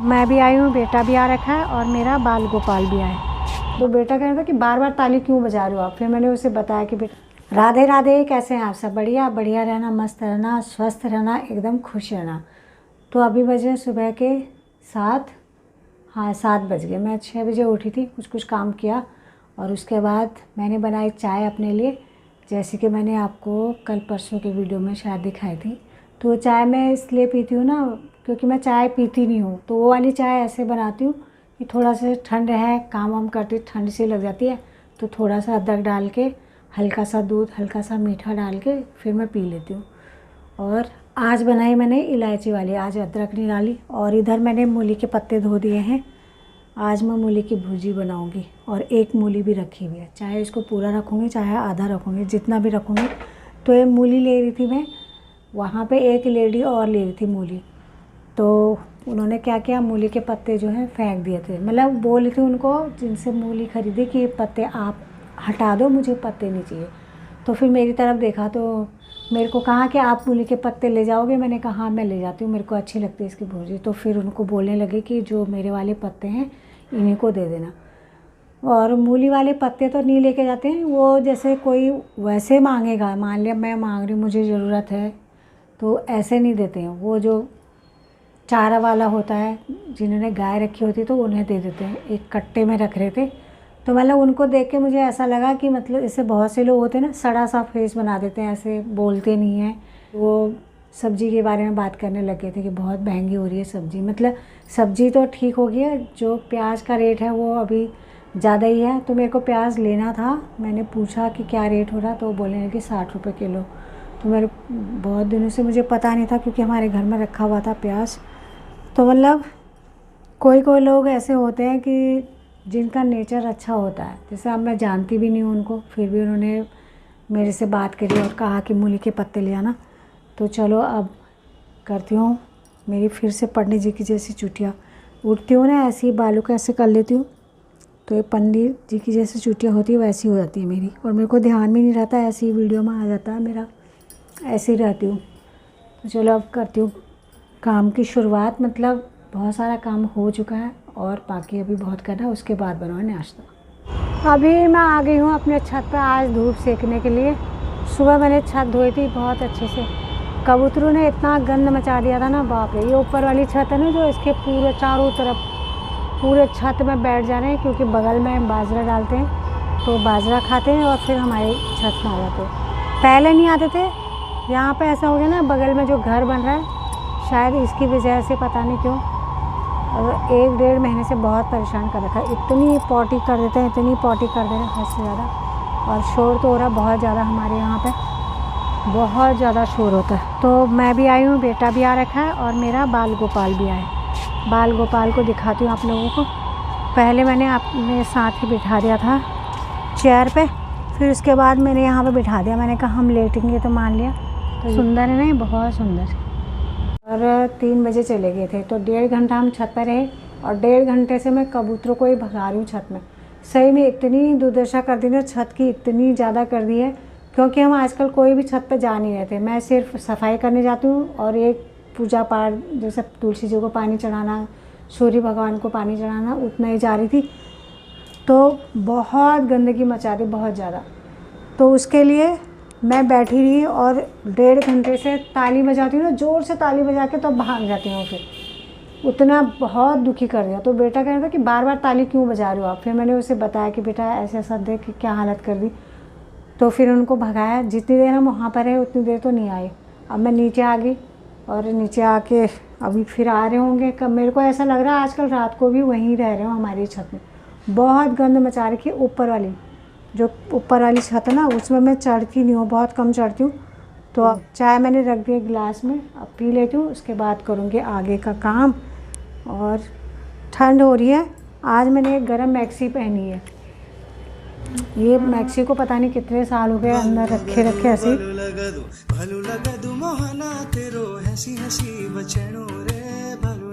मैं भी आई हूँ, बेटा भी आ रखा है और मेरा बाल गोपाल भी आया। तो बेटा कह रहा था कि बार बार ताली क्यों बजा रहे हो आप। फिर मैंने उसे बताया कि बेटा राधे राधे, कैसे हैं आप सब? बढ़िया बढ़िया रहना, मस्त रहना, स्वस्थ रहना, एकदम खुश रहना। तो अभी बजे सुबह के 7, हाँ 7 बज गए। मैं 6 बजे उठी थी, कुछ काम किया और उसके बाद मैंने बनाई चाय अपने लिए, जैसे कि मैंने आपको कल परसों के वीडियो में शायद दिखाई थी। तो चाय मैं इसलिए पीती हूँ ना, क्योंकि मैं चाय पीती नहीं हूँ, तो वो वाली चाय ऐसे बनाती हूँ कि थोड़ा सा ठंड है, काम वाम करती ठंड सी लग जाती है, तो थोड़ा सा अदरक डाल के, हल्का सा दूध, हल्का सा मीठा डाल के फिर मैं पी लेती हूँ। और आज बनाई मैंने इलायची वाली, आज अदरक नहीं डाली। और इधर मैंने मूली के पत्ते धो दिए हैं, आज मैं मूली की भुजी बनाऊंगी। और एक मूली भी रखी हुई है, चाहे इसको पूरा रखूँगी चाहे आधा रखूँगी, जितना भी रखूँगी। तो ये मूली ले रही थी मैं, वहाँ पे एक लेडी और ले रही थी मूली, तो उन्होंने क्या किया, मूली के पत्ते जो हैं फेंक दिए थे। मतलब बोल रही थी उनको जिनसे मूली खरीदी कि पत्ते आप हटा दो, मुझे पत्ते नहीं चाहिए। तो फिर मेरी तरफ देखा तो मेरे को कहा कि आप मूली के पत्ते ले जाओगे? मैंने कहा हाँ मैं ले जाती हूँ, मेरे को अच्छी लगती है इसकी भुजी। तो फिर उनको बोलने लगे कि जो मेरे वाले पत्ते हैं इन्हीं को दे देना। और मूली वाले पत्ते तो नहीं लेके जाते हैं वो, जैसे कोई वैसे मांगेगा, मान लिया मैं मांग रही हूँ, मुझे ज़रूरत है, तो ऐसे नहीं देते हैं। वो जो चारा वाला होता है, जिन्होंने गाय रखी होती तो उन्हें दे देते हैं, एक कट्टे में रख रहे थे। तो मतलब उनको देख के मुझे ऐसा लगा कि मतलब इससे बहुत से लोग होते हैं ना, सड़ा सा फेस बना देते हैं, ऐसे बोलते नहीं हैं। वो सब्ज़ी के बारे में बात करने लगे थे कि बहुत महंगी हो रही है सब्ज़ी। मतलब सब्ज़ी तो ठीक हो गई है, जो प्याज का रेट है वो अभी ज़्यादा ही है। तो मेरे को प्याज लेना था, मैंने पूछा कि क्या रेट हो रहा, तो बोलने लगे 60 रुपये किलो। तो मेरे बहुत दिनों से मुझे पता नहीं था, क्योंकि हमारे घर में रखा हुआ था प्याज। तो मतलब कोई कोई लोग ऐसे होते हैं कि जिनका नेचर अच्छा होता है, जैसे अब मैं जानती भी नहीं हूँ उनको, फिर भी उन्होंने मेरे से बात करी और कहा कि मूली के पत्ते ले आना। तो चलो अब करती हूँ, मेरी फिर से पंडित जी की जैसी चुटिया उठती हूँ ना, ऐसे ही बालों को ऐसे कर लेती हूँ, तो ये पंडित जी की जैसी चुटिया होती है वैसी हो जाती है मेरी। और मेरे को ध्यान भी नहीं रहता, ऐसे ही वीडियो में आ जाता है मेरा, ऐसे ही रहती हूँ। तो चलो अब करती हूँ काम की शुरुआत। मतलब बहुत सारा काम हो चुका है और बाकी अभी बहुत करना है, उसके बाद बनाओ नाश्ता। अभी मैं आ गई हूँ अपने छत पे आज धूप सेकने के लिए। सुबह मैंने छत धोई थी बहुत अच्छे से, कबूतरों ने इतना गंद मचा दिया था ना, बाप रे। ये ऊपर वाली छत है ना, जो इसके पूरे चारों तरफ पूरे छत में बैठ जा रहे हैं, क्योंकि बगल में बाजरा डालते हैं, तो बाजरा खाते हैं और फिर हमारी छत में आ जाते हैं। पहले नहीं आते थे, यहाँ पे ऐसा हो गया ना, बगल में जो घर बन रहा है शायद इसकी वजह से, पता नहीं क्यों, और 1-1.5 महीने से बहुत परेशान कर रखा है। इतनी पॉटी कर देते हैं, इतनी पॉटी कर दे रहे हैं हद से ज़्यादा। और शोर तो हो रहा बहुत ज़्यादा, हमारे यहाँ पे बहुत ज़्यादा शोर होता है। तो मैं भी आई हूँ, बेटा भी आ रखा है और मेरा बाल गोपाल भी आया है। बाल गोपाल को दिखाती हूँ आप लोगों को। पहले मैंने अपने साथ ही बिठा दिया था चेयर पे, फिर उसके बाद मैंने यहाँ पे बिठा दिया। मैंने कहा हम लेटेंगे, तो मान लिया। तो सुंदर है नहीं, बहुत सुंदर। और 3 बजे चले गए थे, तो 1.5 घंटा हम छत पर रहे, और 1.5 घंटे से मैं कबूतरों को ही भगा रही हूँ छत में। सही में इतनी दुर्दशा कर दी ना छत की, इतनी ज़्यादा कर दी है, क्योंकि हम आजकल कोई भी छत पे जा नहीं रहे थे। मैं सिर्फ सफाई करने जाती हूँ और एक पूजा पाठ, जैसे तुलसी जी को पानी चढ़ाना, सूर्य भगवान को पानी चढ़ाना, उतना ही जा रही थी। तो बहुत गंदगी मचा दी, बहुत ज़्यादा। तो उसके लिए मैं बैठी रही और 1.5 घंटे से ताली बजाती हूँ ना, ज़ोर से ताली बजा के तो भाग जाती हूँ। फिर उतना बहुत दुखी कर दिया। तो बेटा कह रहा था कि बार बार ताली क्यों बजा रहे हो आप। फिर मैंने उसे बताया कि बेटा ऐसे ऐसा देख कि क्या हालत कर दी। तो फिर उनको भगाया। जितनी देर हम वहाँ पर रहे उतनी देर तो नहीं आए। अब मैं नीचे आ गई, और नीचे आके अभी फिर आ रहे होंगे। कब मेरे को ऐसा लग रहा है आजकल रात को भी वहीं रह रहे हो हमारी छत में। बहुत गंद मचा रखी है। ऊपर वाली, जो ऊपर वाली छत है ना, उसमें मैं चढ़ती नहीं हूँ, बहुत कम चढ़ती हूँ। तो अब चाय मैंने रख दी गिलास में, अब पी लेती हूँ, उसके बाद करूँगी आगे का काम। और ठंड हो रही है। आज मैंने एक गर्म मैक्सी पहनी है। ये मैक्सी को पता नहीं कितने साल हो गए अंदर रखे ऐसे। भलू लगा दू मोहना तेरो हंसी हंसी बचनो रे भलू